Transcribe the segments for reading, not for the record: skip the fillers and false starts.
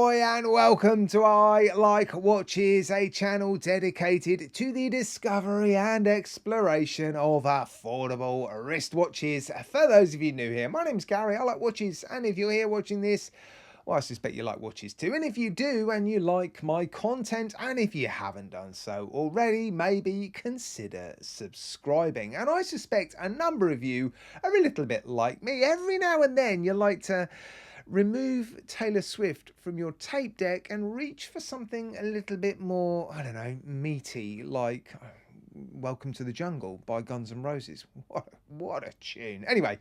Ahoy and welcome to I Like Watches, a channel dedicated to the discovery and exploration of affordable wristwatches. For those of you new here, my name's Gary, I like watches, and if you're here watching this, well, I suspect you like watches too. And if you do and you like my content, and if you haven't done so already, maybe consider subscribing. And I suspect a number of you are a little bit like me. Every now and then you like to remove Taylor Swift from your tape deck and reach for something a little bit more, I don't know, meaty, like Welcome to the Jungle by Guns N' Roses. What a tune. Anyway,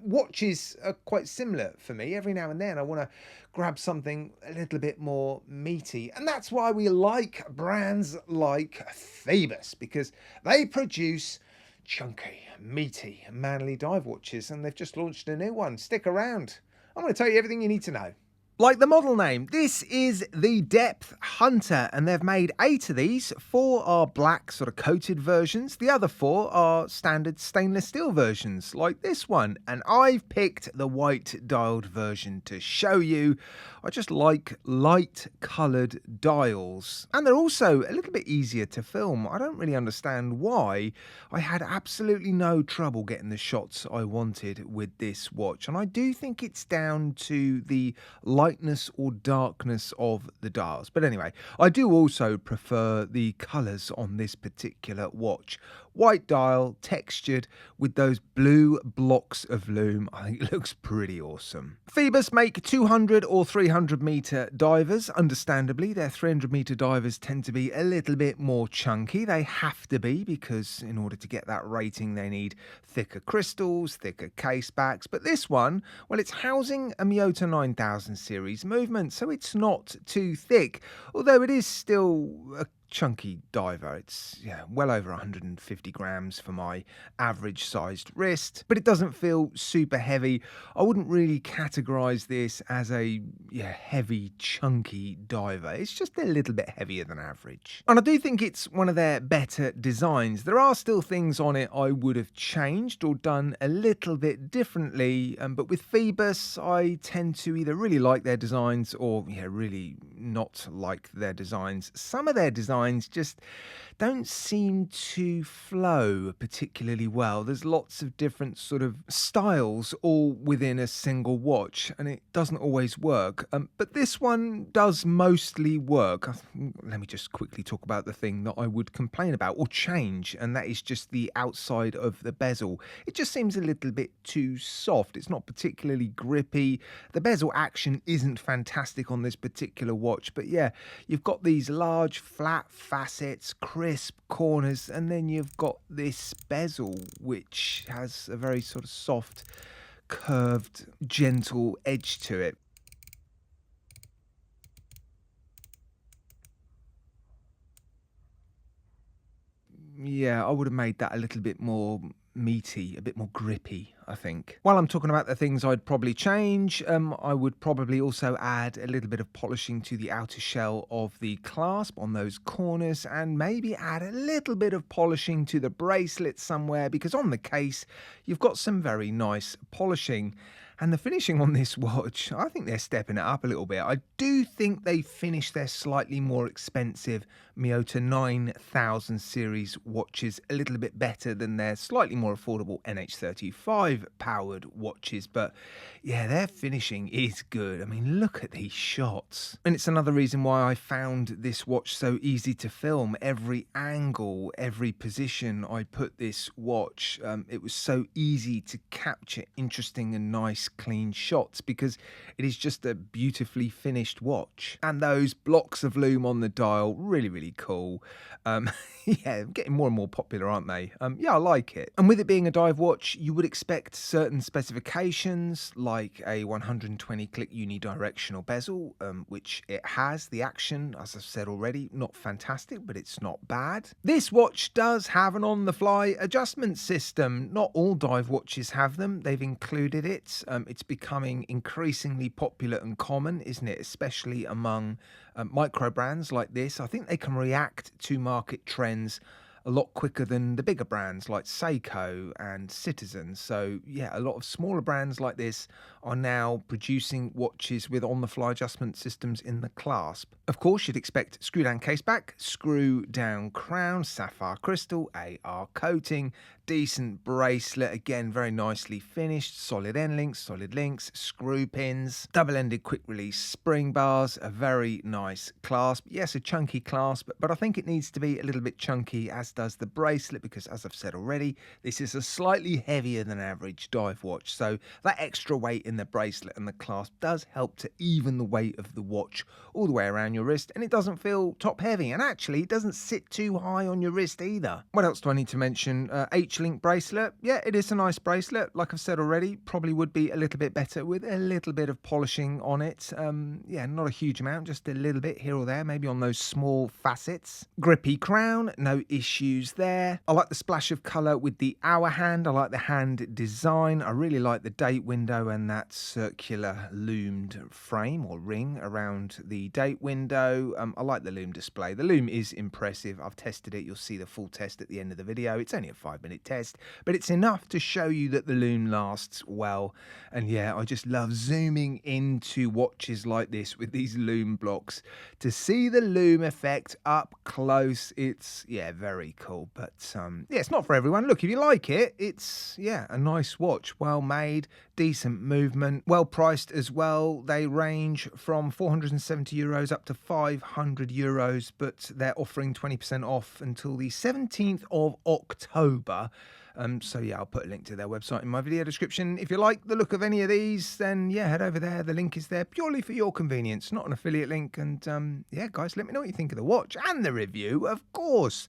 watches are quite similar for me. Every now and then I want to grab something a little bit more meaty. And that's why we like brands like Phoibos, because they produce chunky, meaty, manly dive watches, and they've just launched a new one. Stick around. I'm going to tell you everything you need to know. Like the model name, this is the Depth Hunter, and they've made 8 of these. 4 are black sort of coated versions. The other 4 are standard stainless steel versions like this one. And I've picked the white dialed version to show you. I just like light coloured dials. And they're also a little bit easier to film. I don't really understand why. I had absolutely no trouble getting the shots I wanted with this watch. And I do think it's down to the lightness or darkness of the dials. But anyway, I do also prefer the colours on this particular watch. White dial, textured with those blue blocks of lume. I think it looks pretty awesome. Phoibos make 200 or 300 metre divers. Understandably, their 300 metre divers tend to be a little bit more chunky. They have to be, because in order to get that rating they need thicker crystals, thicker case backs. But this one, well, it's housing a Miyota 9000 series movement, so it's not too thick, although it is still a chunky diver. It's well over 150 grams for my average sized wrist, but it doesn't feel super heavy. I wouldn't really categorize this as a heavy chunky diver. It's just a little bit heavier than average, and I do think it's one of their better designs. There are still things on it I would have changed or done a little bit differently, but with Phoibos I tend to either really like their designs or really not like their designs. Some of their designs just don't seem to flow particularly well. There's lots of different sort of styles all within a single watch, and it doesn't always work. But this one does mostly work. Let me just quickly talk about the thing that I would complain about or change, and that is just the outside of the bezel. It just seems a little bit too soft. It's not particularly grippy. The bezel action isn't fantastic on this particular watch, but you've got these large flat facets, crisp corners, and then you've got this bezel which has a very sort of soft, curved, gentle edge to it. I would have made that a little bit more meaty, a bit more grippy, I think. While I'm talking about the things I'd probably change, I would probably also add a little bit of polishing to the outer shell of the clasp on those corners, and maybe add a little bit of polishing to the bracelet somewhere, because on the case you've got some very nice polishing. And the finishing on this watch, I think they're stepping it up a little bit. I do think they finished their slightly more expensive Miyota 9000 series watches a little bit better than their slightly more affordable NH35 powered watches. But their finishing is good. I mean, look at these shots. And it's another reason why I found this watch so easy to film. Every angle, every position I put this watch, it was so easy to capture interesting and nice clean shots, because it is just a beautifully finished watch. And those blocks of lume on the dial, really cool. Getting more and more popular, aren't they? I like it. And with it being a dive watch, you would expect certain specifications, like a 120 click unidirectional bezel, which it has. The action, as I've said already, not fantastic, but it's not bad. This watch does have an on-the-fly adjustment system. Not all dive watches have them. They've included it. It's becoming increasingly popular and common, isn't it? Especially among micro brands like this. I think they can react to market trends a lot quicker than the bigger brands like Seiko and Citizen. So yeah, a lot of smaller brands like this are now producing watches with on-the-fly adjustment systems in the clasp. Of course, you'd expect screw-down case back, screw-down crown, sapphire crystal, AR coating, decent bracelet, again very nicely finished, solid end links, solid links, screw pins, double-ended quick-release spring bars, a very nice clasp. Yes, a chunky clasp, but I think it needs to be a little bit chunky, as does the bracelet, because as I've said already, this is a slightly heavier than average dive watch, so that extra weight in the bracelet and the clasp does help to even the weight of the watch all the way around your wrist, and it doesn't feel top heavy, and actually it doesn't sit too high on your wrist either. What else do I need to mention? H-link bracelet. Yeah, it is a nice bracelet. Like I've said already, probably would be a little bit better with a little bit of polishing on it. Yeah, not a huge amount, just a little bit here or there, maybe on those small facets. Grippy crown, no issues there. I like the splash of colour with the hour hand. I like the hand design. I really like the date window and that circular loomed frame or ring around the date window. I like the loom display. The loom is impressive. I've tested it. You'll see the full test at the end of the video. It's only a 5-minute test, but it's enough to show you that the loom lasts well. And yeah, I just love zooming into watches like this with these loom blocks to see the loom effect up close. It's, yeah, very cool. But yeah, it's not for everyone. Look, if you like it, it's, yeah, a nice watch. Well made, decent movement, well priced as well. They range from €470 up to €500, but they're offering 20% off until the 17th of October. So yeah, I'll put a link to their website in my video description. If you like the look of any of these, then yeah, head over there. The link is there purely for your convenience, not an affiliate link. And yeah, guys, let me know what you think of the watch and the review, of course.